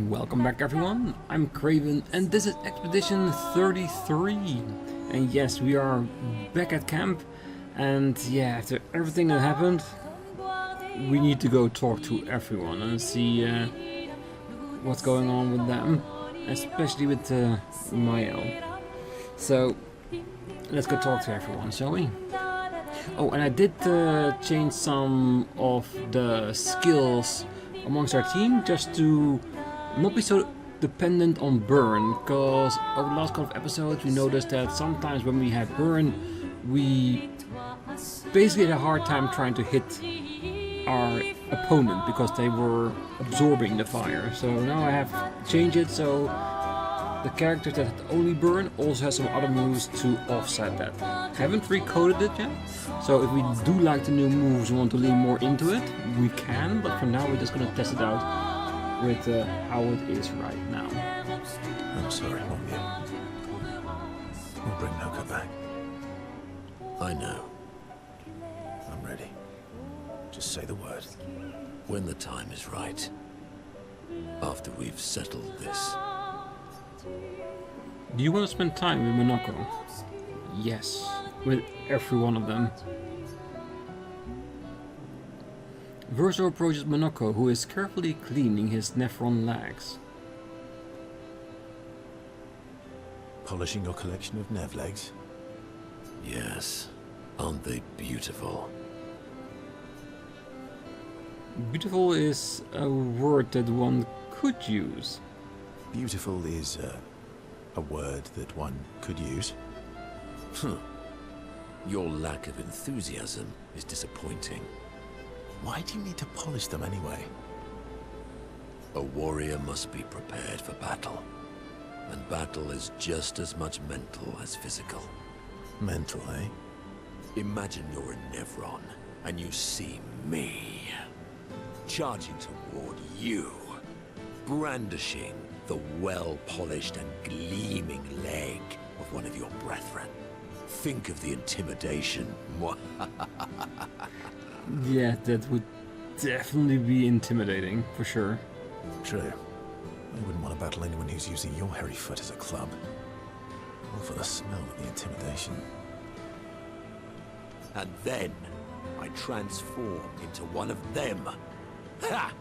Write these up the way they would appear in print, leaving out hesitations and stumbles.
Welcome back everyone, I'm Craven and this is Expedition 33. And yes, we are back at camp and yeah, after everything that happened, we need to go talk to everyone and see what's going on with them, especially with Mael. So, let's go talk to everyone, shall we? Oh, and I did change some of the skills amongst our team just to not be so dependent on burn, because over the last couple of episodes we noticed that sometimes when we had burn we basically had a hard time trying to hit our opponent because they were absorbing the fire. So now I have changed it so the characters that only burn also have some other moves to offset that. Haven't recoded it yet, so if we do like the new moves and want to lean more into it, we can, but for now we're just gonna test it out with how it is right now. I'm sorry, Whooo. We'll bring Noka back. I know. I'm ready. Just say the word. When the time is right. After we've settled this. Do you want to spend time with Monoko? Yes, with every one of them. Verso approaches Monoko, who is carefully cleaning his nephron legs. Polishing your collection of Nev legs? Yes. Aren't they beautiful? Beautiful is a word that one could use. Beautiful is a word that one could use. Your lack of enthusiasm is disappointing. Why do you need to polish them anyway? A warrior must be prepared for battle. And battle is just as much mental as physical. Mental, eh? Imagine you're a Nevron, and you see me. Charging toward you. Brandishing the well-polished and gleaming leg of one of your brethren. Think of the intimidation. Yeah, that would definitely be intimidating, for sure. True. I wouldn't want to battle anyone who's using your hairy foot as a club. Or for the smell of the intimidation. And then I transform into one of them. Ha!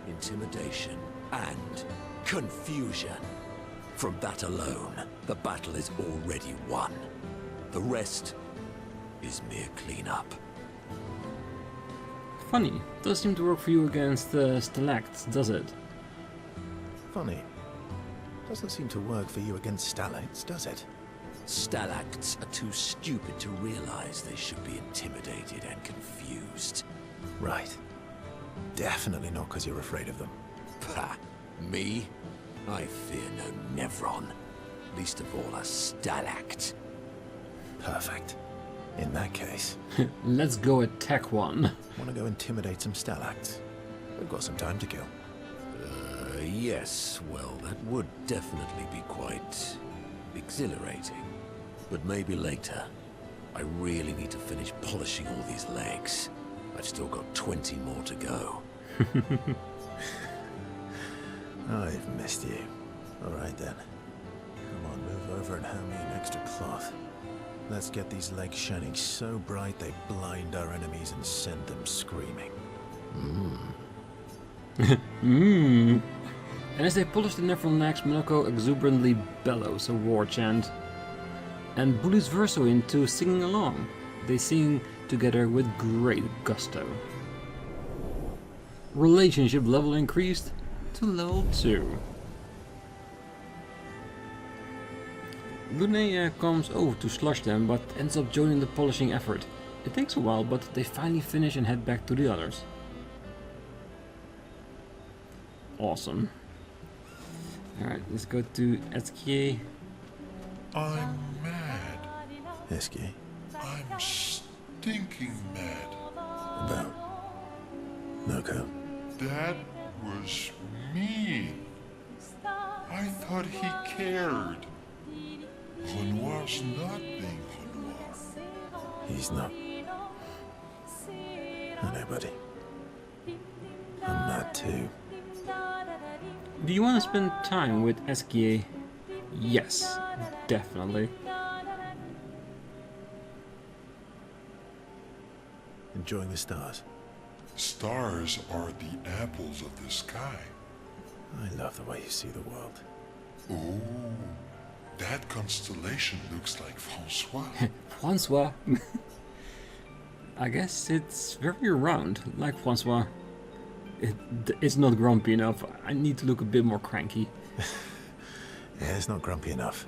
Intimidation and confusion. From that alone, the battle is already won. The rest is mere cleanup. Funny, doesn't seem to work for you against stalacts, does it? Funny. Doesn't seem to work for you against stalacts, does it? Stalacts are too stupid to realize they should be intimidated and confused. Right. Definitely not because you're afraid of them. Pah! Me? I fear no Nevron. Least of all a stalact. Perfect. In that case... Let's go attack one. Want to go intimidate some stalacts? We've got some time to kill. Yes, well, that would definitely be quite exhilarating. But maybe later. I really need to finish polishing all these legs. I've still got 20 more to go. I've missed you. Alright then. Come on, move over and hand me an extra cloth. Let's get these legs shining so bright they blind our enemies and send them screaming. And as they polish the nephron legs, Monoko exuberantly bellows a war chant and bullies Verso into singing along. They sing together with great gusto. Relationship level increased to level 2. Lunea comes over to slush them, but ends up joining the polishing effort. It takes a while, but they finally finish and head back to the others. Awesome. Alright, let's go to Eskier. I'm mad. Esky, I'm stinking mad. about Noko. That was mean. I thought he cared. Renoir's not being Renoir. He's not. I know, buddy. I'm mad too. Do you want to spend time with SKA? Yes, definitely. Enjoying the stars? Stars are the apples of the sky. I love the way you see the world. Oh, that constellation looks like Francois. Francois. I guess it's very round, like Francois. It's not grumpy enough. I need to look a bit more cranky. Yeah, it's not grumpy enough.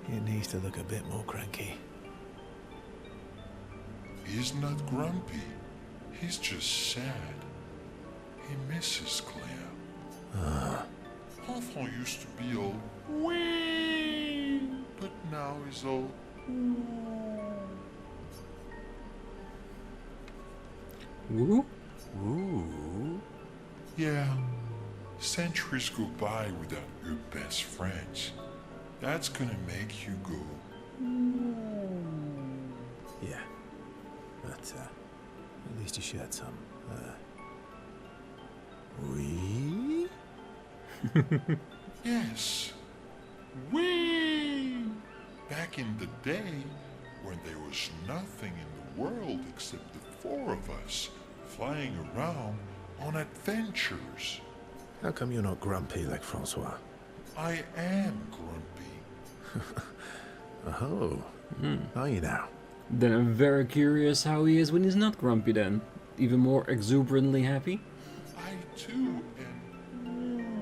It needs to look a bit more cranky. He's not grumpy. He's just sad. He misses Claire. Enfant used to be all wee, but now he's all Woo? Ooh. yeah. Centuries go by without your best friends. That's gonna make you go. Yeah. But, at least you shared some. Wee? Yes. Whee! Back in the day, when there was nothing in the world except the four of us flying around on adventures. How come you're not grumpy like Francois? I am grumpy. Oh. Are you now? Then I'm very curious how he is when he's not grumpy then. Even more exuberantly happy? I too am.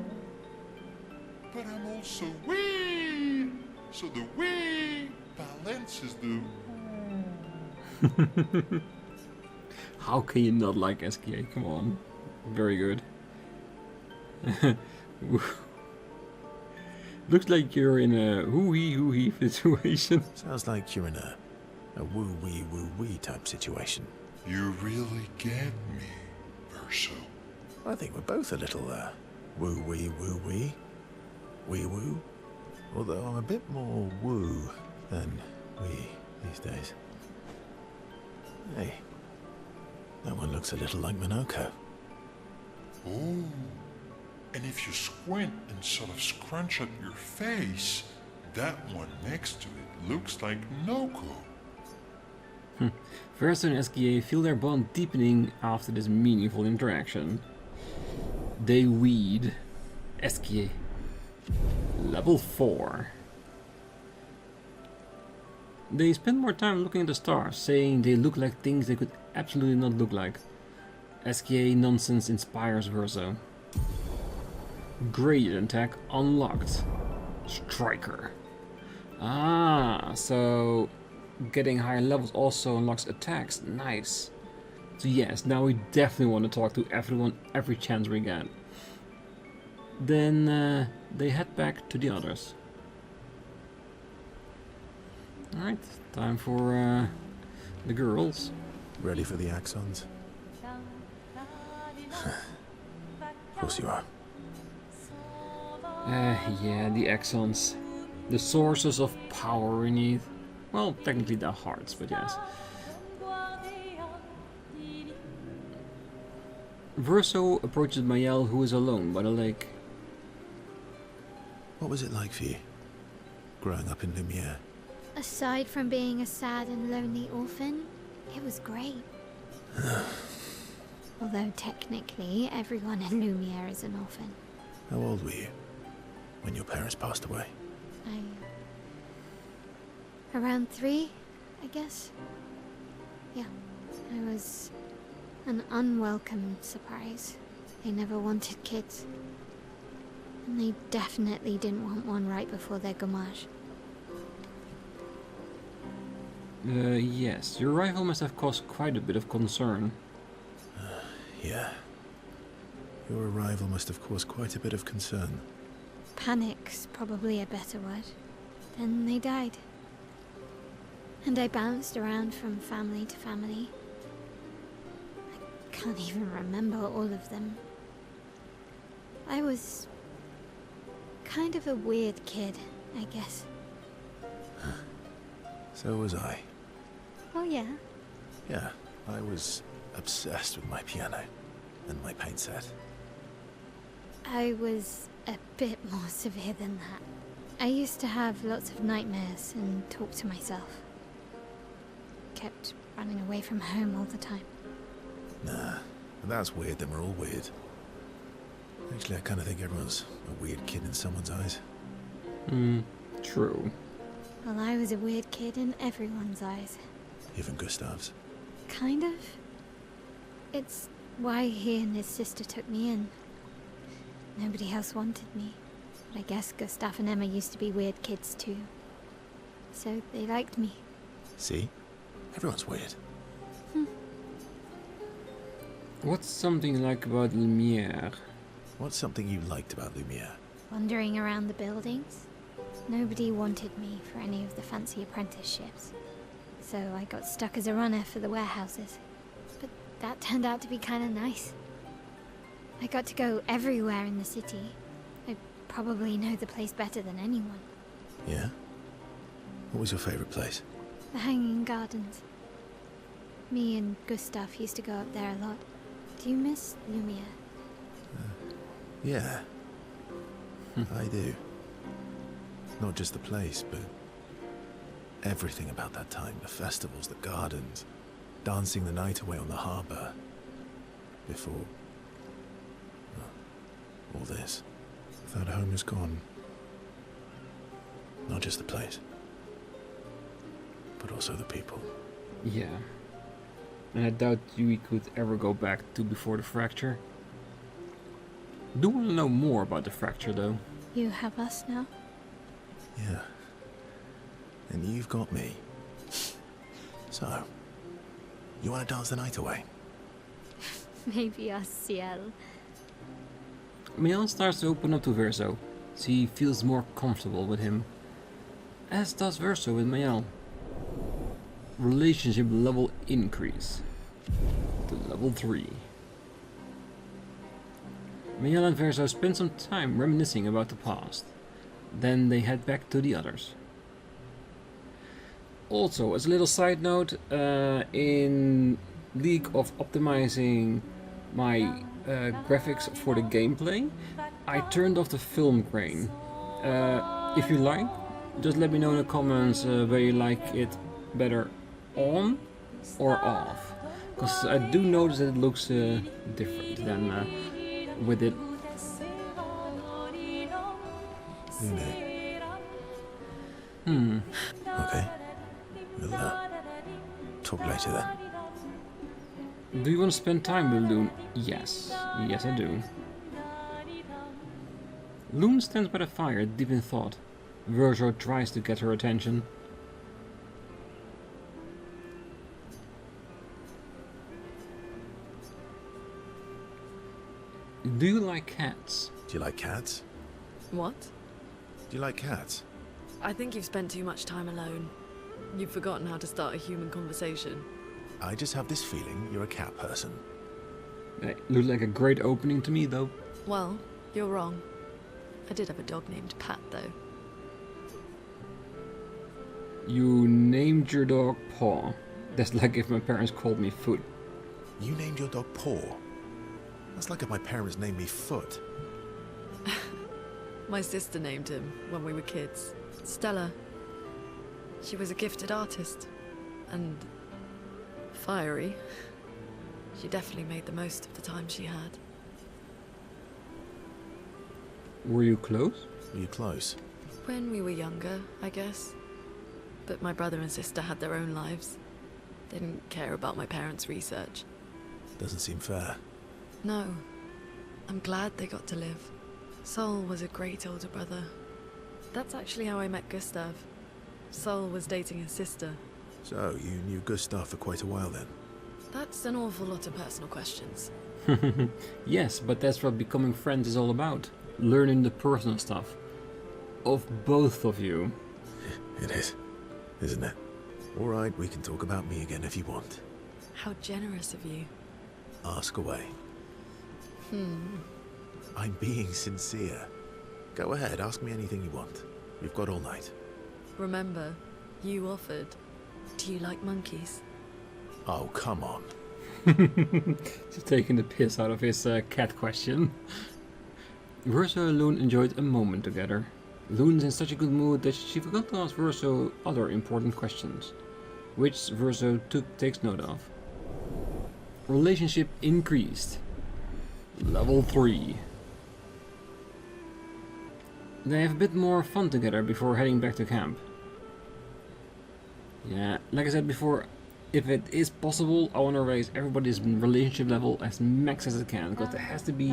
But I'm also wee! So the wee balances the. How can you not like SKA? Come on. Very good. Looks like you're in a hoo-wee situation. Sounds like you're in a woo-wee type situation. You really get me, Verso. I think we're both a little, woo-wee. Wee-woo. Although I'm a bit more woo than wee these days. Hey, that one looks a little like Minoko. Oh, and if you squint and sort of scrunch up your face, that one next to it looks like Noko. Verso and SKA feel their bond deepening after this meaningful interaction. They weed. SKA. Level 4. They spend more time looking at the stars, saying they look like things they could absolutely not look like. SKA nonsense inspires Verso. Gradient attack unlocked. Striker. Ah, so getting higher levels also unlocks attacks. Nice. So yes, now we definitely want to talk to everyone every chance we get. Then they head back to the others. Alright, time for the girls. Ready for the axons? Of course you are. Yeah, the axons. The sources of power we need. Well, technically they're hearts, but yes. Verso approaches Mayel, who is alone by the lake. What was it like for you, growing up in Lumiere? Aside from being a sad and lonely orphan, it was great. Although technically, everyone in Lumiere is an orphan. How old were you when your parents passed away? Around 3, I guess. Yeah, I was an unwelcome surprise. They never wanted kids. And they definitely didn't want one right before their gommage. Yes, your arrival must have caused quite a bit of concern. Yeah. Your arrival must have caused quite a bit of concern. Panic's probably a better word. Then they died. And I bounced around from family to family. I can't even remember all of them. I was kind of a weird kid, I guess. So was I. Oh yeah? Yeah, I was obsessed with my piano and my paint set. I was a bit more severe than that. I used to have lots of nightmares and talk to myself. Kept running away from home all the time. Nah, if that's weird, then we're all weird. Actually, I kind of think everyone's a weird kid in someone's eyes. True. Well, I was a weird kid in everyone's eyes. Even Gustav's. Kind of. It's why he and his sister took me in. Nobody else wanted me. But I guess Gustav and Emma used to be weird kids too. So they liked me. See? Everyone's weird. What's something you like about Lumiere? What's something you liked about Lumiere? Wandering around the buildings. Nobody wanted me for any of the fancy apprenticeships. So I got stuck as a runner for the warehouses. But that turned out to be kind of nice. I got to go everywhere in the city. I probably know the place better than anyone. Yeah? What was your favorite place? The Hanging Gardens. Me and Gustav used to go up there a lot. Do you miss Lumiere? Yeah. I do. Not just the place, but everything about that time. The festivals, the gardens, dancing the night away on the harbour. Before... well, all this. That home is gone. Not just the place, but also the people. Yeah. And I doubt we could ever go back to before the fracture. Do want to know more about the fracture though. You have us now? Yeah. And you've got me. So, you want to dance the night away? Maybe us, Ciel. Mael starts to open up to Verso, so he feels more comfortable with him. As does Verso with Mael. Relationship level increase to level 3. Mael and Verso spend some time reminiscing about the past. Then they head back to the others. Also, as a little side note, in League of optimizing my graphics for the gameplay, I turned off the film grain. If you like, just let me know in the comments where you like it better on or off. Because I do notice that it looks different than with it. Who knew? Okay. We'll talk later then. Do you want to spend time with Loon? Yes. Yes, I do. Loon stands by the fire, deep in thought. Verso tries to get her attention. Do you like cats? Do you like cats? What? Do you like cats? I think you've spent too much time alone. You've forgotten how to start a human conversation. I just have this feeling you're a cat person. It looked like a great opening to me, though. Well, you're wrong. I did have a dog named Pat, though. You named your dog Paw. That's like if my parents called me Foot. You named your dog Paw. That's like if my parents named me Foot. My sister named him when we were kids. Stella. She was a gifted artist. And fiery. She definitely made the most of the time she had. Were you close? Were you close? When we were younger, I guess. But my brother and sister had their own lives. They didn't care about my parents' research. Doesn't seem fair. No. I'm glad they got to live. Sol was a great older brother. That's actually how I met Gustav. Sol was dating his sister. So, you knew Gustav for quite a while then? That's an awful lot of personal questions. Yes, but that's what becoming friends is all about. Learning the personal stuff. Of both of you. It is, isn't it? Alright, we can talk about me again if you want. How generous of you. Ask away. I'm being sincere. Go ahead, ask me anything you want. We've got all night. Remember, you offered. Do you like monkeys? Oh, come on. Just taking the piss out of his cat question. Verso and Loon enjoyed a moment together. Loon's in such a good mood that she forgot to ask Verso other important questions, which Verso takes note of. Relationship increased. Level 3. They have a bit more fun together before heading back to camp. Yeah, like I said before, if it is possible, I want to raise everybody's relationship level as max as it can, because there has to be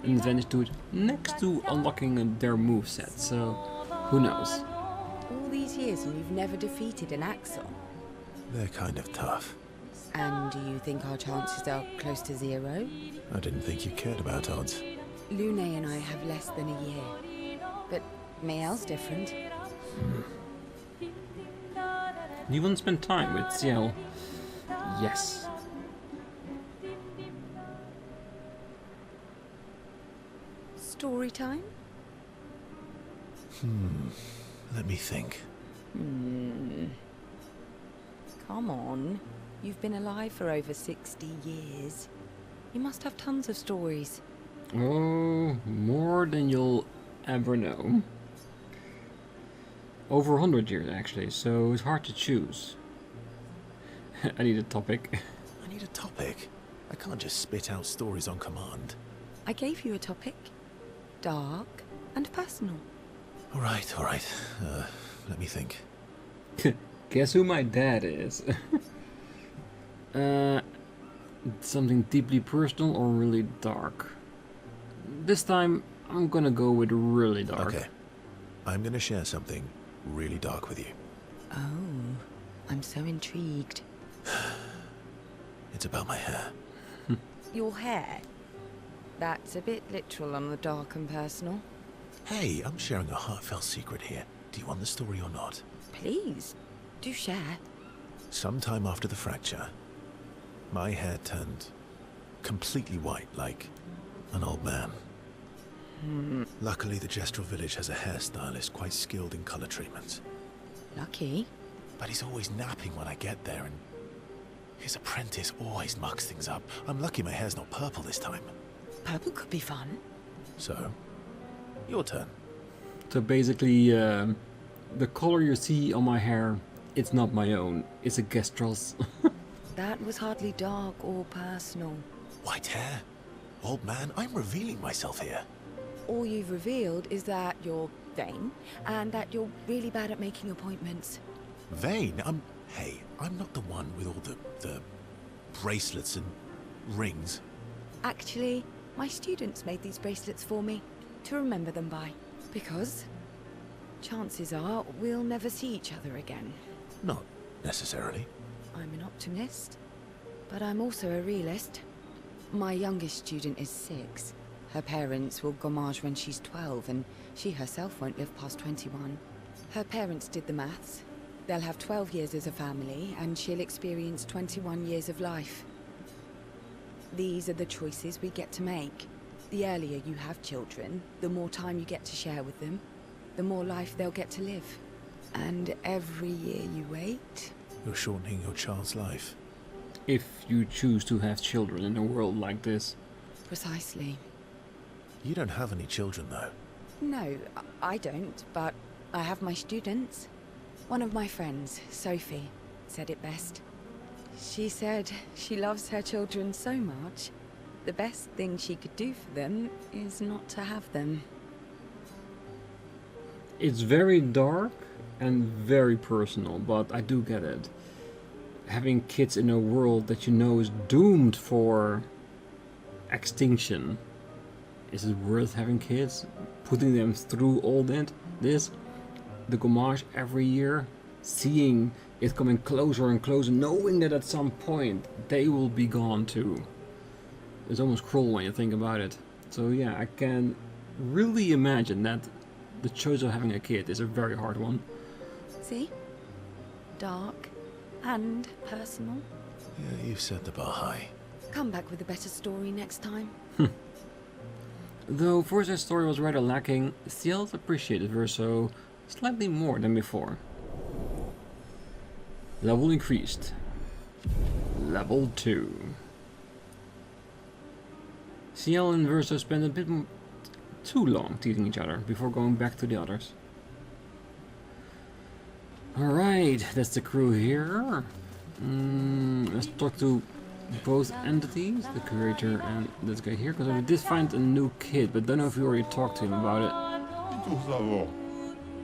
an advantage to it next to unlocking their moveset, so who knows. All these years and you've never defeated an Axon? They're kind of tough. And do you think our chances are close to 0? I didn't think you cared about odds. Lune and I have less than a year. But Miel's different. You want to spend time with Ciel? Yes. Story time? Let me think. Come on. You've been alive for over 60 years. You must have tons of stories. Oh, more than you'll ever know. Over 100 years actually, so it's hard to choose. I need a topic. I need a topic. I can't just spit out stories on command. I gave you a topic. Dark and personal. All right. Let me think. Guess who my dad is? Something deeply personal or really dark? This time, I'm gonna go with really dark. Okay. I'm gonna share something really dark with you. Oh, I'm so intrigued. It's about my hair. Your hair? That's a bit literal on the dark and personal. Hey, I'm sharing a heartfelt secret here. Do you want the story or not? Please, do share. Sometime after the fracture, my hair turned completely white, like an old man. Luckily, the Gestural village has a hairstylist quite skilled in color treatments. Lucky. But he's always napping when I get there, and his apprentice always mucks things up. I'm lucky my hair's not purple this time. Purple could be fun. So, your turn. So basically, the color you see on my hair, it's not my own. It's a Gestral's. That was hardly dark or personal. White hair? Old man, I'm revealing myself here. All you've revealed is that you're vain, and that you're really bad at making appointments. Vain? Hey, I'm not the one with all the bracelets and rings. Actually, my students made these bracelets for me, to remember them by. Because chances are we'll never see each other again. Not necessarily. I'm an optimist, but I'm also a realist. My youngest student is 6. Her parents will gommage when she's 12, and she herself won't live past 21. Her parents did the maths. They'll have 12 years as a family, and she'll experience 21 years of life. These are the choices we get to make. The earlier you have children, the more time you get to share with them, the more life they'll get to live. And every year you wait... You're shortening your child's life. If you choose to have children in a world like this. Precisely. You don't have any children, though. No, I don't, but I have my students. One of my friends, Sophie, said it best. She said she loves her children so much, the best thing she could do for them is not to have them. It's very dark and very personal, but I do get it. Having kids in a world that you know is doomed for extinction. Is it worth having kids? Putting them through all this? The gommage every year? Seeing it coming closer and closer, knowing that at some point they will be gone too. It's almost cruel when you think about it. So yeah, I can really imagine that the choice of having a kid is a very hard one. See? Dark and personal. Yeah, you've set the bar high. Come back with a better story next time. Though Verso's story was rather lacking, Ciel appreciated Verso slightly more than before. Level increased. Level 2. Ciel and Verso spent a bit too long teasing each other before going back to the others. Alright, that's the crew here. Let's talk to both entities, the curator and this guy here, because we did find a new kid, but don't know if we already talked to him about it.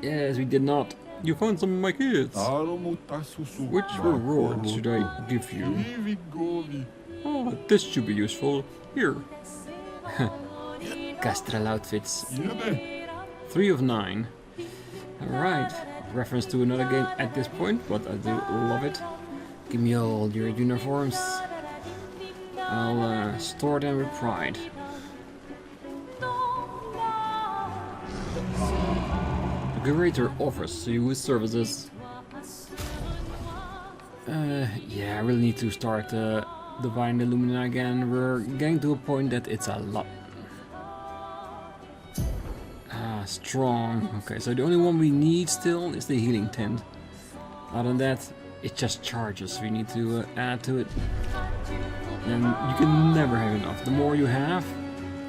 Yes, we did not. You found some of my kids. Which reward should I give you? Oh, this should be useful. Here. Castral outfits. 3 of 9. Alright. Reference to another game at this point, but I do love it. Give me all your uniforms. I'll store them with pride. The curator offers you his services. Yeah, I really need to start Divine Illumina again. We're getting to a point that it's a lot. Strong. Okay, so the only one we need still is the healing tent. Other than that, it just charges. We need to add to it. And you can never have enough. The more you have,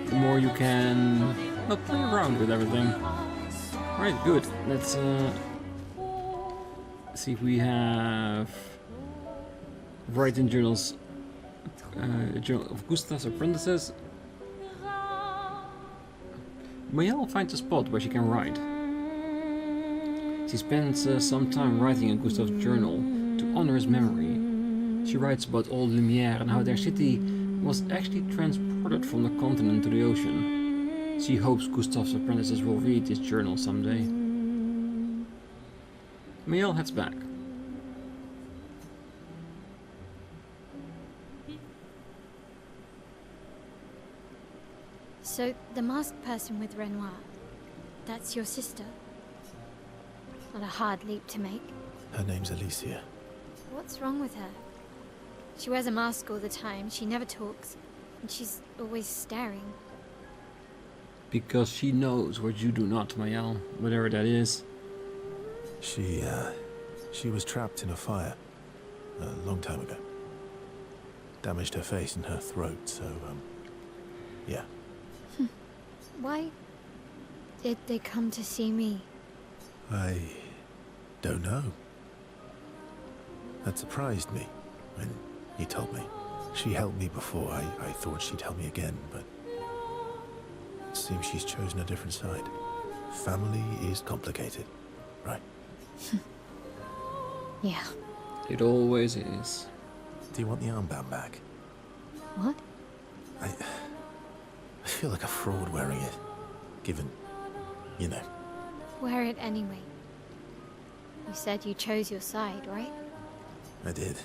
the more you can play around with everything. Alright, good. Let's see if we have writing journals. Journal of Gustav's apprentices. Mael finds a spot where she can write. She spends some time writing in Gustav's journal to honor his memory. She writes about old Lumiere and how their city was actually transported from the continent to the ocean. She hopes Gustav's apprentices will read this journal someday. Mael heads back. So, the masked person with Renoir, that's your sister? Not a hard leap to make. Her name's Alicia. What's wrong with her? She wears a mask all the time, she never talks, and she's always staring. Because she knows what you do not, Mael, whatever that is. She was trapped in a fire a long time ago. Damaged her face and her throat, so, yeah. Why did they come to see me? I don't know. That surprised me when you told me. She helped me before. I thought she'd help me again, but it seems she's chosen a different side. Family is complicated, right? Yeah. It always is. Do you want the armband back? What? I feel like a fraud wearing it, given, you know. Wear it anyway. You said you chose your side, right? I did.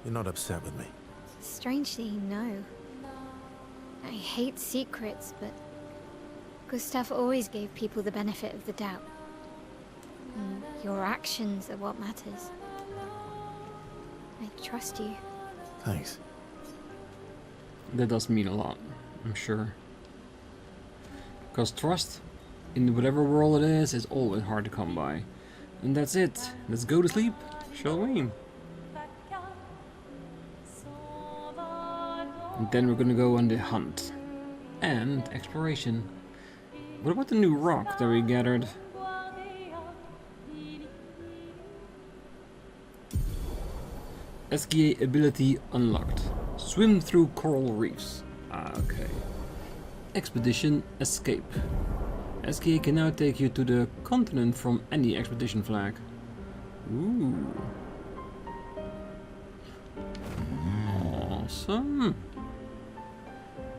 You're not upset with me. Strangely, no. I hate secrets, but Gustav always gave people the benefit of the doubt. And your actions are what matters. I trust you. Thanks. That does mean a lot, I'm sure. Because trust, in whatever world it is always hard to come by. And that's it. Let's go to sleep, shall we? And then we're gonna go on the hunt. And exploration. What about the new rock that we gathered? SKA ability unlocked. Swim through coral reefs. Okay. Expedition escape. SKA can now take you to the continent from any expedition flag. Ooh. Awesome.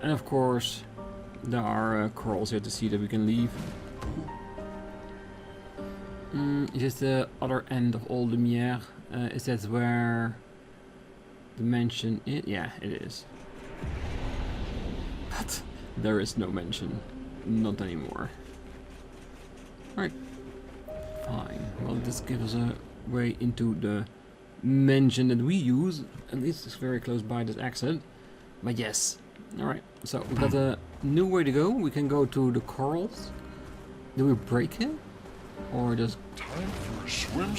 And of course, there are corals here to see that we can leave. Is this the other end of Old Lumiere? Is that where the mansion is? Yeah, it is. But there is no mansion. Not anymore. Alright. Fine. Well, this gives us a way into the mansion that we use. At least it's very close by this exit. But yes. Alright. So we've got a new way to go. We can go to the corals. Do we break it? Or does... Time for a swim.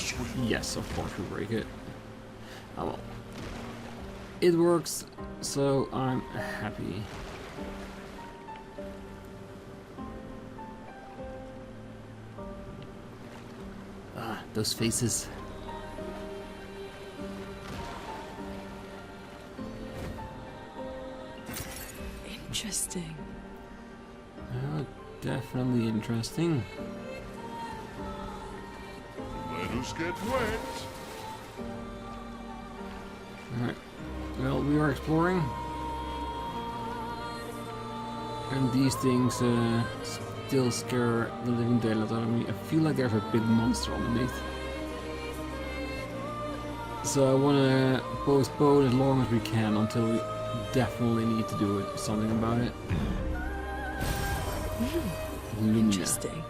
Yes, of course we break it. Oh well. It works, so I'm happy. those faces. Interesting. Definitely interesting. Let us get wet. Alright. Well, we are exploring. And these things still scare the living daylight out of me. I feel like there's a big monster underneath. So I want to postpone as long as we can until we definitely need to do something about it. Interesting.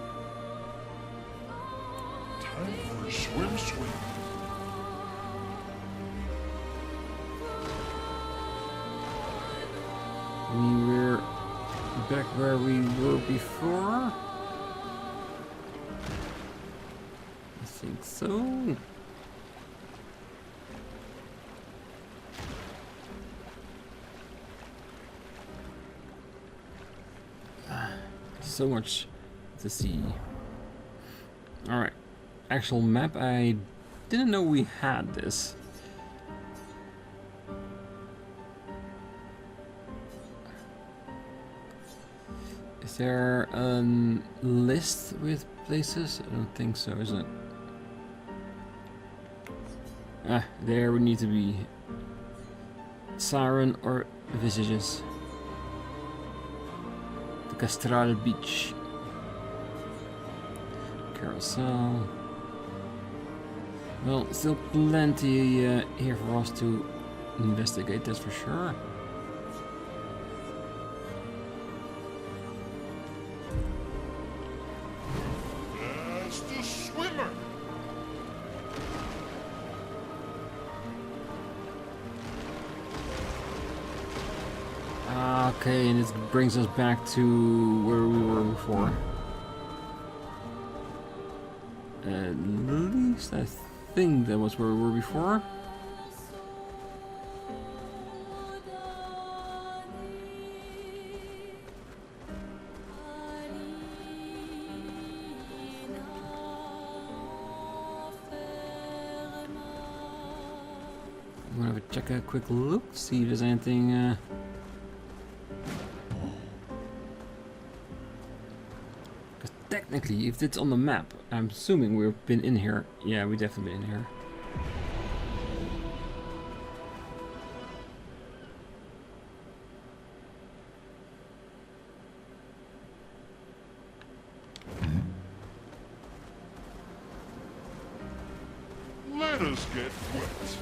Time for a swim. We were back where we were before. I think so. So much to see. Alright. Actual map, I didn't know we had this. Is there a list with places? I don't think so, is it? Ah, there we need to be. Siren or Visages. The Castral Beach. Carousel. Well, still plenty here for us to investigate, that's for sure. That's the swimmer. Okay, and it brings us back to where we were before. At least I think that was where we were before. I'm gonna have to check a quick look, see if there's anything. Technically, if it's on the map, I'm assuming we've been in here. Yeah, we definitely been in here. Let us get wet.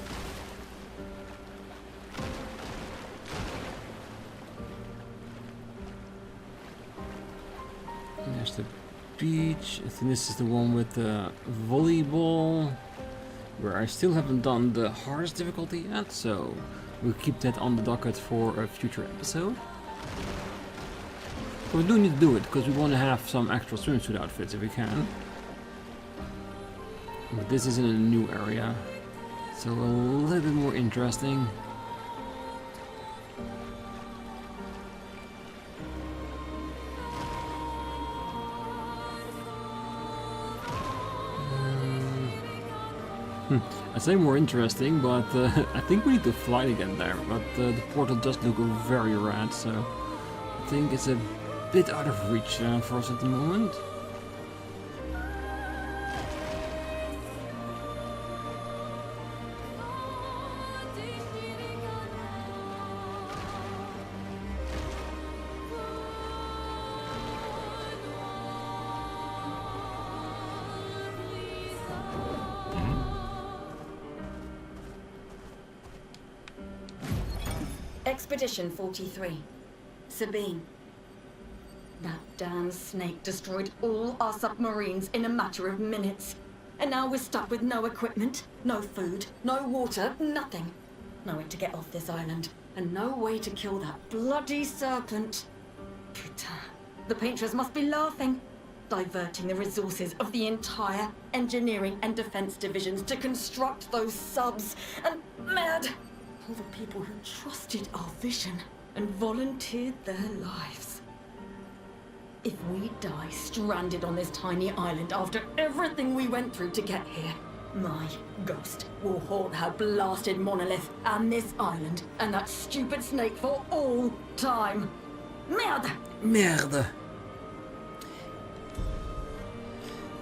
There's the beach. I think this is the one with the volleyball, where I still haven't done the hardest difficulty yet, so we'll keep that on the docket for a future episode. But we do need to do it, because we want to have some extra swimsuit outfits if we can. But this is in a new area, so a little bit more interesting. I say more interesting, but I think we need to fly again there. But the portal does look very rad, so I think it's a bit out of reach for us at the moment. Expedition 43. Sabine. That damn snake destroyed all our submarines in a matter of minutes. And now we're stuck with no equipment, no food, no water, nothing. No way to get off this island, and no way to kill that bloody serpent. Putain. The Paintress must be laughing. Diverting the resources of the entire engineering and defense divisions to construct those subs. And mad. All the people who trusted our vision and volunteered their lives. If we die stranded on this tiny island after everything we went through to get here, my ghost will haunt her blasted monolith and this island and that stupid snake for all time. Merde! Merde.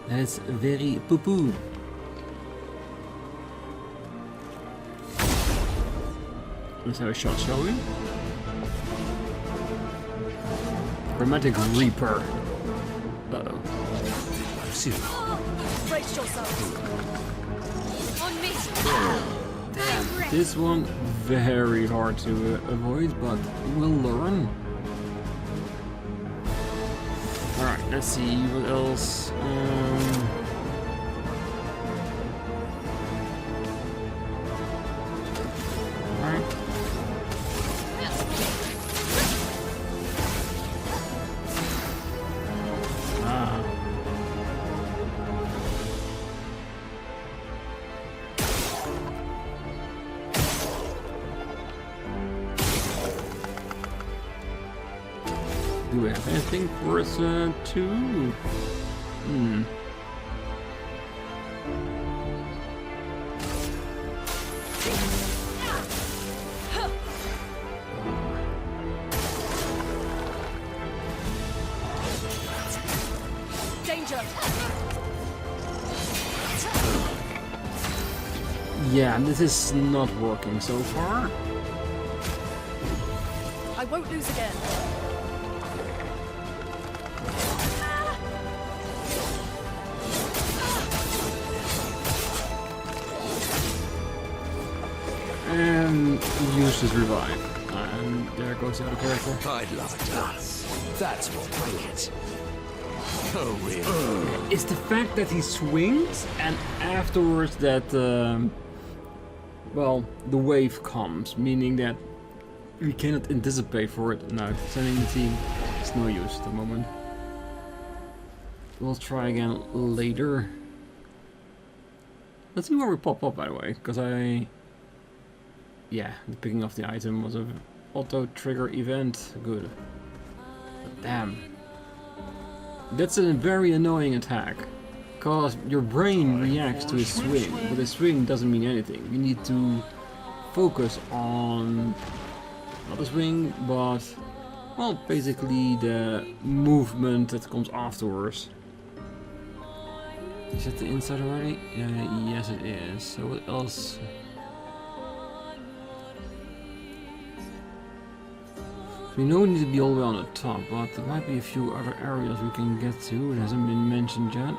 That is very poo-poo. Let's have a shot, shall we? Chromatic Reaper. Uh-oh. Brace yourself. On me! Damn. This one very hard to avoid, but we'll learn. Alright, let's see what else. Alright. Ah. Do we have anything worth two? Hmm. Danger! Yeah, this is not working so far. I won't lose again. And use his revive. And there goes the other character. I'd love that. That's what we get. Oh, really? It's the fact that he swings and afterwards that, well, the wave comes, meaning that we cannot anticipate for it. No, sending the team is no use at the moment. We'll try again later. Let's see where we pop up, by the way, because yeah, the picking of the item was an auto-trigger event. Good. But damn. That's a very annoying attack. Because your brain reacts to a swing, but a swing doesn't mean anything. You need to focus on not a swing, but, well, basically the movement that comes afterwards. Is that the inside already? Yes, it is. So what else? We know we need to be all the way on the top, but there might be a few other areas we can get to. It hasn't been mentioned yet.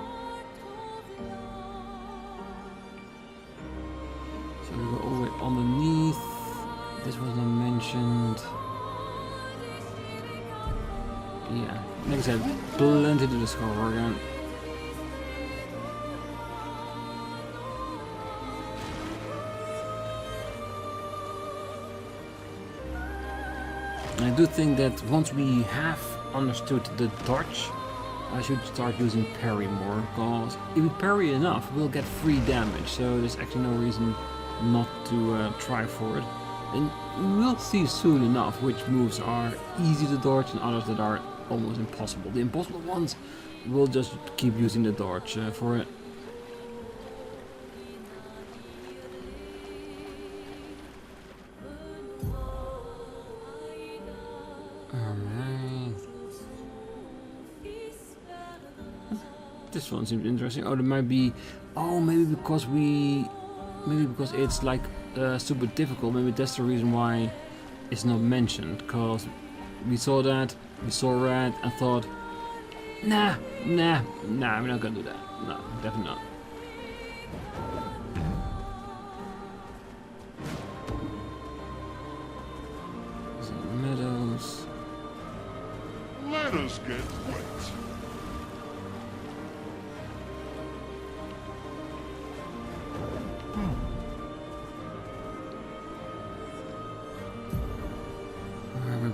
So we go all the way underneath. This was not mentioned. Yeah, like I said, plenty to discover again. I do think that once we have understood the dodge, I should start using parry more, because if we parry enough, we'll get free damage, so there's actually no reason not to try for it. And we'll see soon enough which moves are easy to dodge and others that are almost impossible. The impossible ones, we'll just keep using the dodge for it. This one seems interesting. Oh, there might be. Oh, maybe because it's like super difficult. Maybe that's the reason why it's not mentioned. Because we saw that, we saw red, and thought, nah, we're not gonna do that. No, definitely not. Meadows. Let us get wet.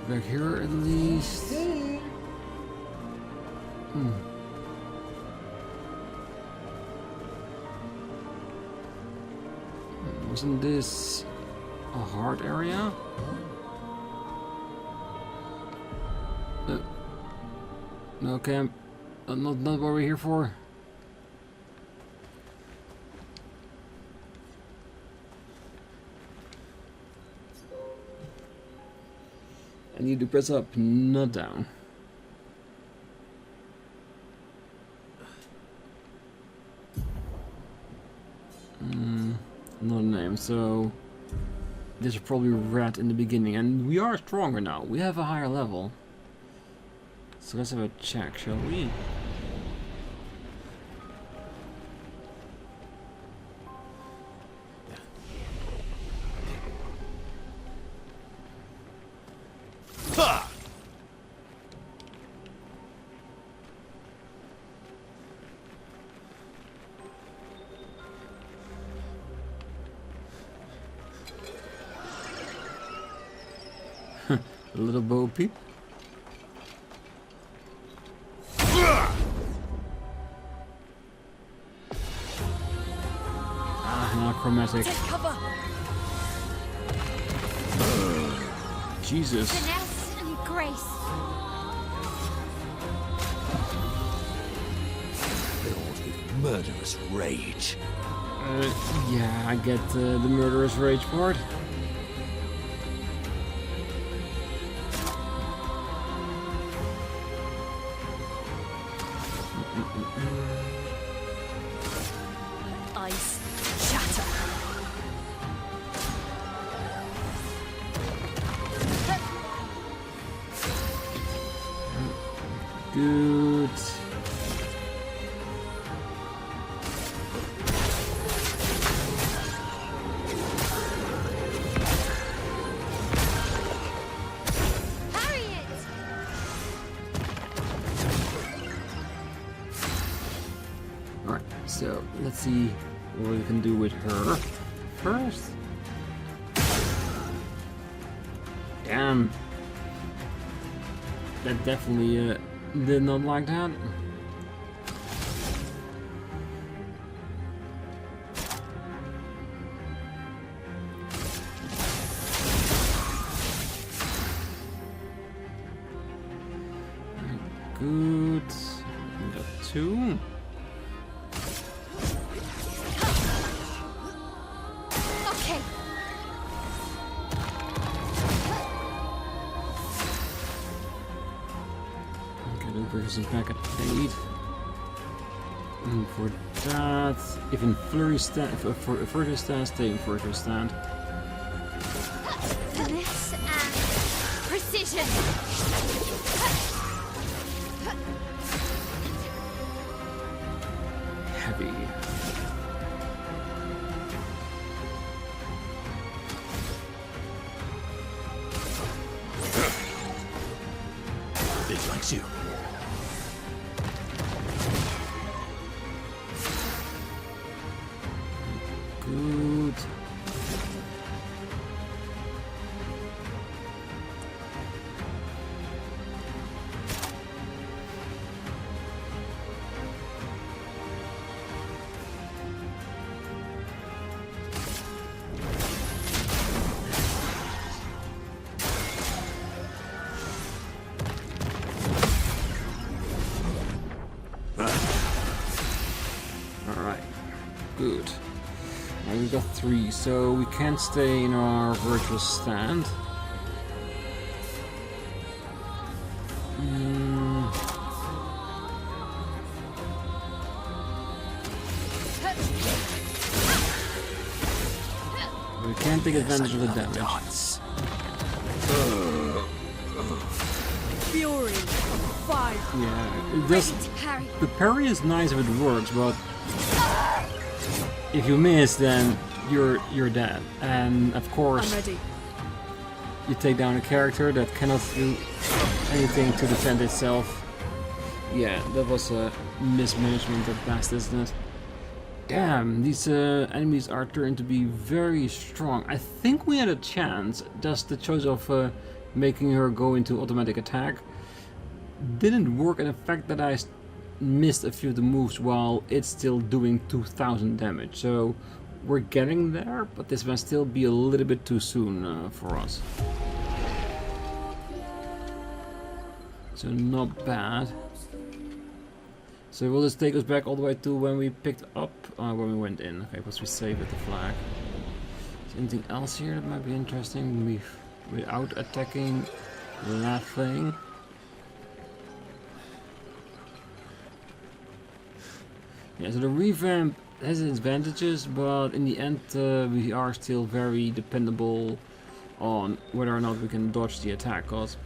Back here at least. Wasn't this a hard area? No camp. Not what we're here for. I need to press up, not down. Not a name, so this is probably red in the beginning, and we are stronger now. We have a higher level. So let's have a check, shall we? Ha! A little Bo Peep. Now chromatic. Cover. Jesus. Finesse and grace. Filled with murderous rage. Yeah, I get the murderous rage part. Ice. Shatter. Good. Harry it! Alright, so let's see what we can do with her first. Damn. That definitely did not like that. Good. We got two. Okay. Okay, the person back at 8. And for that, if in flurry stand, for a further stand, stay in further stand. Finesse and precision. Heavy. Big likes you. Good. Alright. Good. Now we got 3, so we can't stay in our virtual stand. We can't take advantage of the damage. Dance. Fury. 5. Yeah, it does. Harry. The parry is nice if it works, but if you miss, then you're dead. And of I'm course, ready. you take down a character that cannot do anything to defend itself. Yeah, that was a mismanagement at best, isn't it? Damn, these enemies are turned to be very strong. I think we had a chance. Just the choice of making her go into automatic attack didn't work, and the fact that I missed a few of the moves while it's still doing 2000 damage. So we're getting there, but this might still be a little bit too soon for us. So not bad. So will this take us back all the way to when we picked up, when we went in? Okay, because we saved at the flag. Is there anything else here that might be interesting without attacking that thing? Yeah, so the revamp has its advantages, but in the end we are still very dependable on whether or not we can dodge the attack, because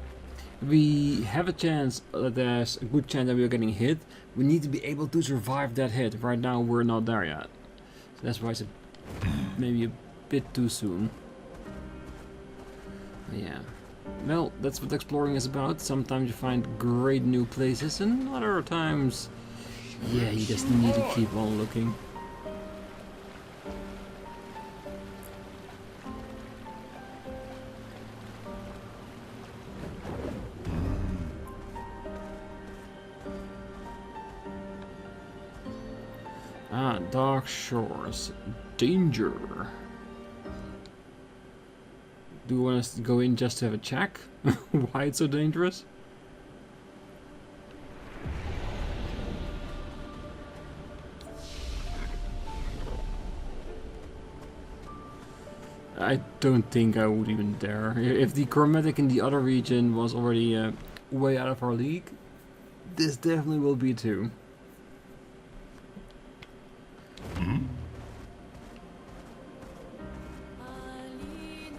we have a chance, there's a good chance that we are getting hit. We need to be able to survive that hit. Right now we're not there yet. So that's why it's maybe a bit too soon. But yeah. Well, that's what exploring is about. Sometimes you find great new places, and other times, yeah, you just need to keep on looking. Ah, dark shores. Danger. Do you want us to go in just to have a check? Why it's so dangerous? I don't think I would even dare. If the chromatic in the other region was already way out of our league, this definitely will be too.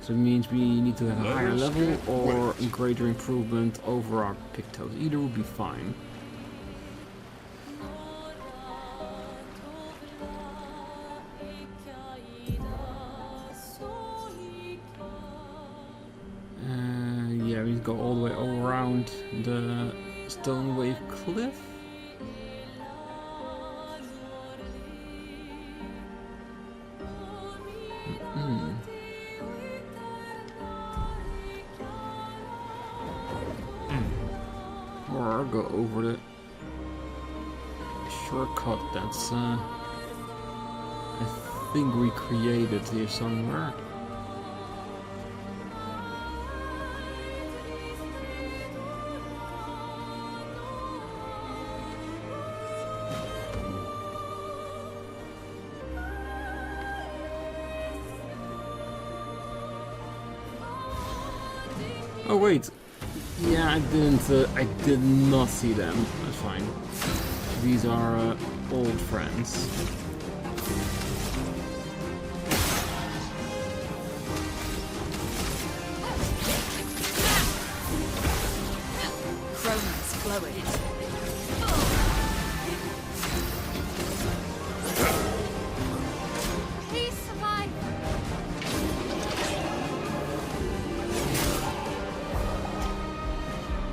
So it means we need to have a higher level or a greater improvement over our Pictos. Either would be fine. Yeah, we need to go all the way around the Stone Wave Cliff. Or go over the shortcut that's I think we created here somewhere. Oh wait, yeah, I did not see them. That's fine. These are old friends. Chroma's flowing. Please survive.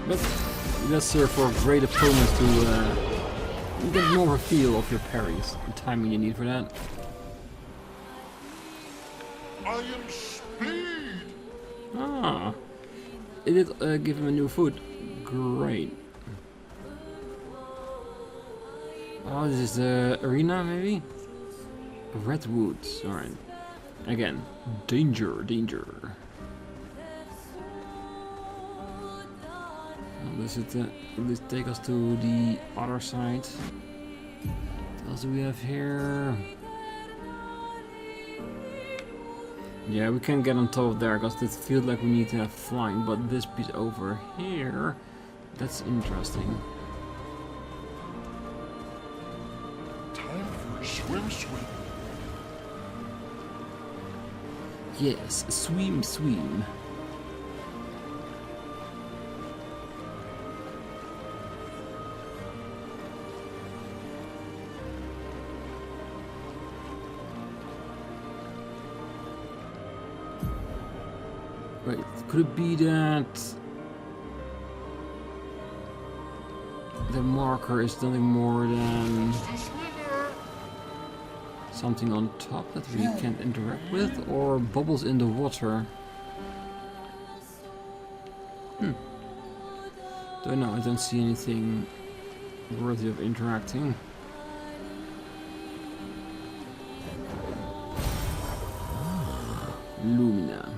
But let's serve for a great opponent to get more of a feel of your parries, the timing you need for that. I am speed. Ah, it did give him a new foot. Great. Oh, this is the arena, maybe? Redwoods, alright. Again, danger, danger. Does it at least take us to the other side? What else do we have here? Yeah, we can get on top of there because it feels like we need to have flying, but this piece over here, that's interesting. Time for a swim. Yes, swim. Wait, could it be that the marker is nothing more than something on top that we can't interact with, or bubbles in the water? Don't know, I don't see anything worthy of interacting. Lumina.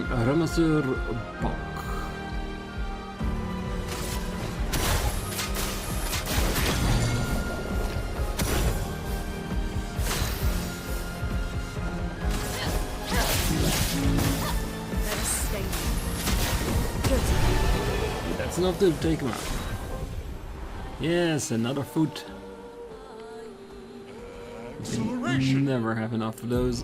Ramasseur Balk. That's enough to take him out. Yes, another foot. Acceleration. Never have enough of those.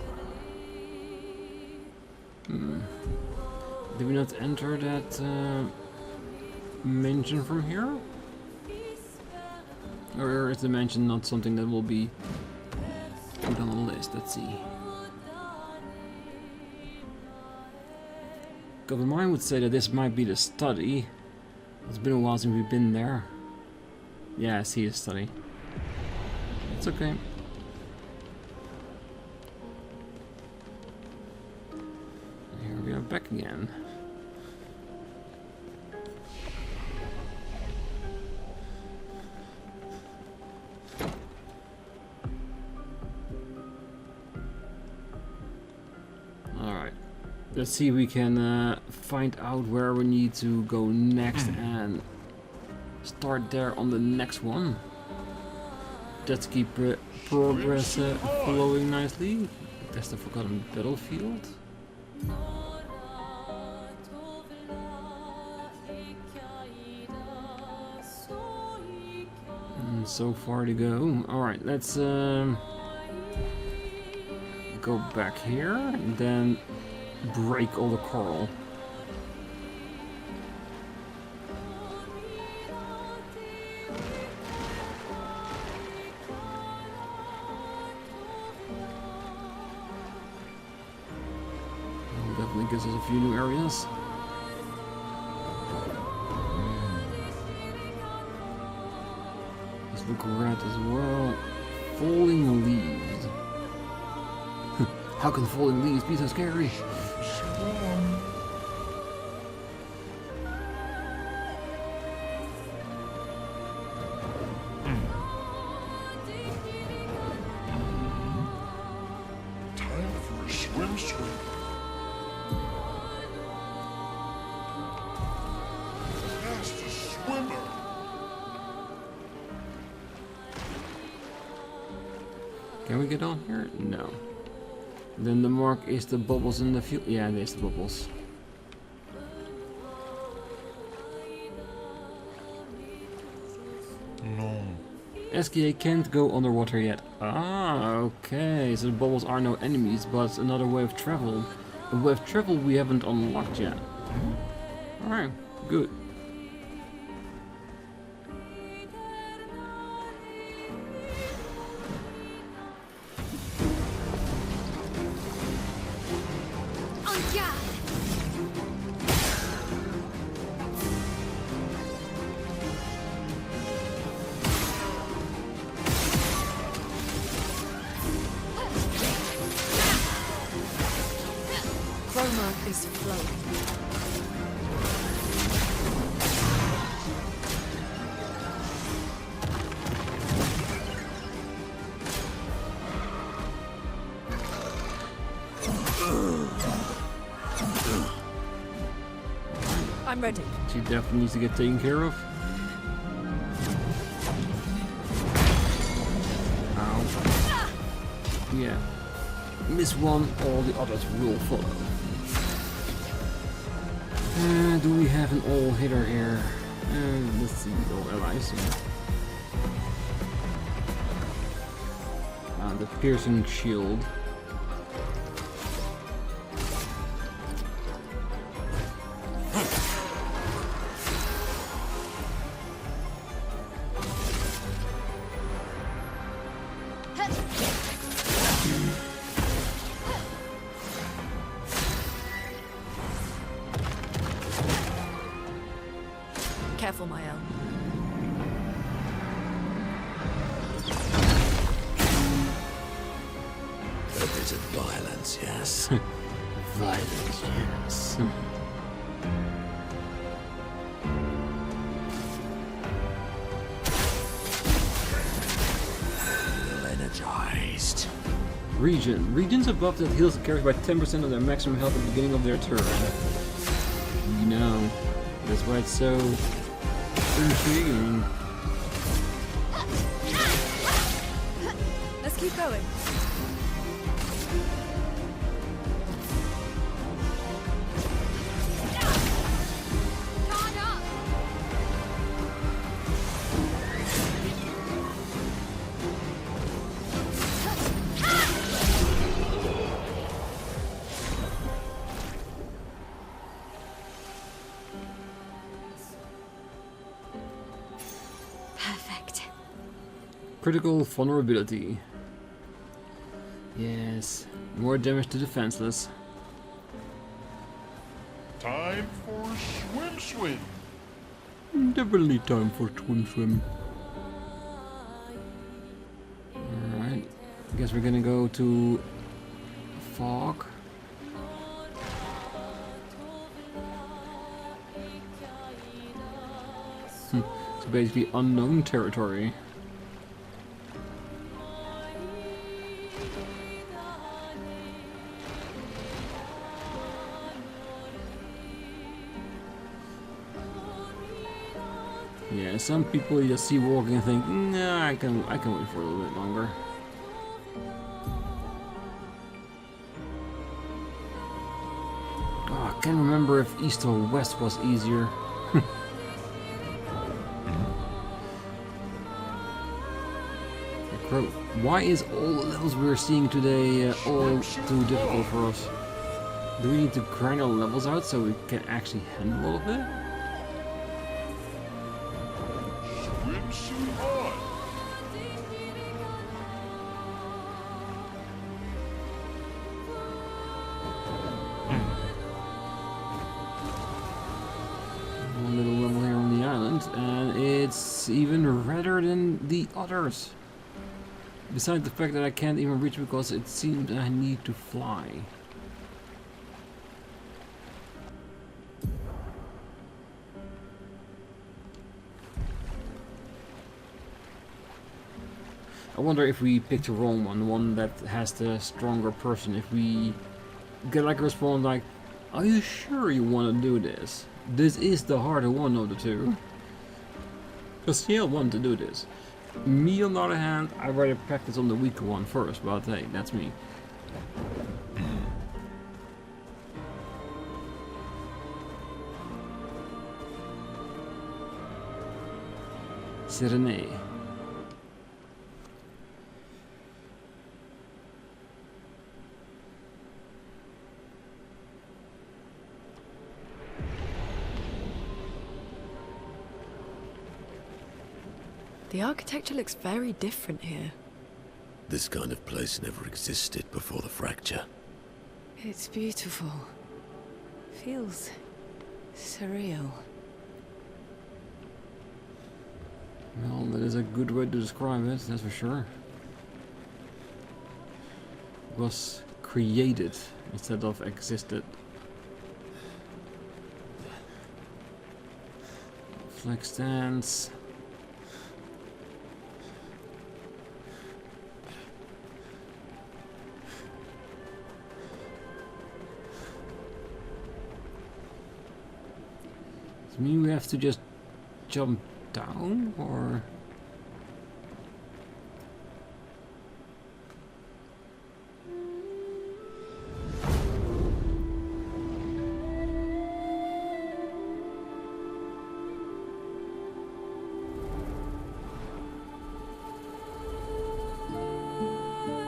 Did we not enter that mansion from here? Or is the mansion not something that will be put on the list? Let's see. Because mine would say that this might be the study. It's been a while since we've been there. Yeah, I see a study. It's okay. Here we are back again. Alright. Let's see if we can find out where we need to go next and start there on the next one. Let's keep progress flowing nicely. That's the Forgotten Battlefield. And so far to go. Alright, let's go back here and then break all the coral. Definitely gives us a few new areas. Let's look red as well. Falling leaves. How can falling leaves be so scary? Time for a swim. Fastest swimmer. Can we get on here? No. Then the mark is the bubbles in the field. Yeah, there's the bubbles. No. SKA can't go underwater yet. Ah, okay. So the bubbles are no enemies, but another way of travel. A way of travel we haven't unlocked yet. Alright, good. Chroma is flowing. I'm ready. She definitely needs to get taken care of. Ow. Yeah. Miss one, all the others will follow. Do we have an all hitter here? Let's see, all allies. The piercing shield. Careful, Mael. A bit of violence, yes. Violence, yes. Feel energized. Region. Regions above that heals the character by 10% of their maximum health at the beginning of their turn. You know, that's why it's so intriguing. Let's keep going. Perfect. Critical vulnerability. Yes, more damage to defenseless. Time for swim. Definitely time for swim. Alright, I guess we're gonna go to fog. It's basically unknown territory. Yeah, some people you just see walking and think, nah, I can wait for a little bit longer. Oh, I can't remember if east or west was easier. Crow, why is all the levels we're seeing today all too difficult for us? Do we need to grind our levels out so we can actually handle all of it? Swimsuit on. One little level here on the island, and it's even redder than the others. Besides the fact that I can't even reach because it seems I need to fly. I wonder if we pick the wrong one, the one that has the stronger person, if we get like a response like, are you sure you want to do this? This is the harder one of the two. Because Ciel wanted to do this. Me on the other hand, I'd rather practice on the weaker one first, but hey, that's me. Sirene. The architecture looks very different here. This kind of place never existed before the fracture. It's beautiful. Feels surreal. Well, that is a good way to describe it, that's for sure. It was created instead of existed. Flag stands. Does it mean we have to just jump down, or?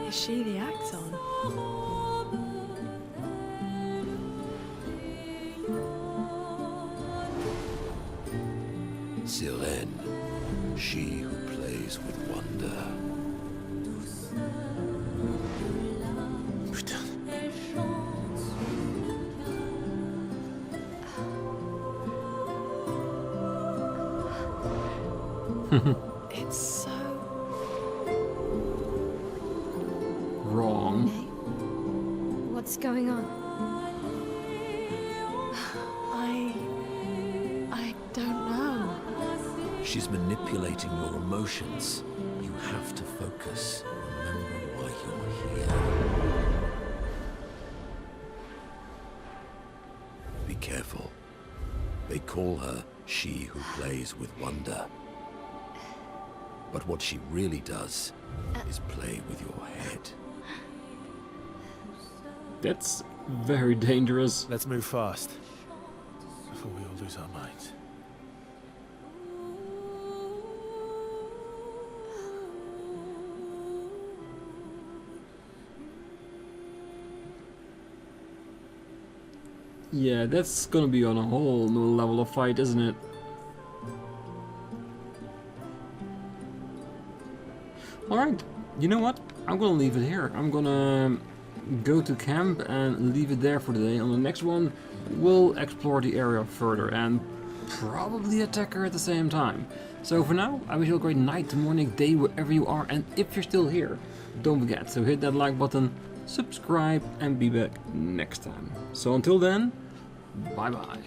Is she the Axon? Sylenne, she who plays with wonder. It's so Wrong. What's going on? I don't know. She's manipulating your emotions. You have to focus. Remember why you're here. call her she who plays with wonder. But what she really does is play with your head. That's very dangerous. Let's move fast before we all lose our minds. Yeah, that's gonna be on a whole new level of fight, isn't it? Alright, you know what? I'm gonna leave it here. I'm gonna go to camp and leave it there for today. On the next one, we'll explore the area further and probably attack her at the same time. So for now, I wish you a great night, morning, day, wherever you are. And if you're still here, don't forget to hit that like button, subscribe, and be back next time. So until then, bye bye.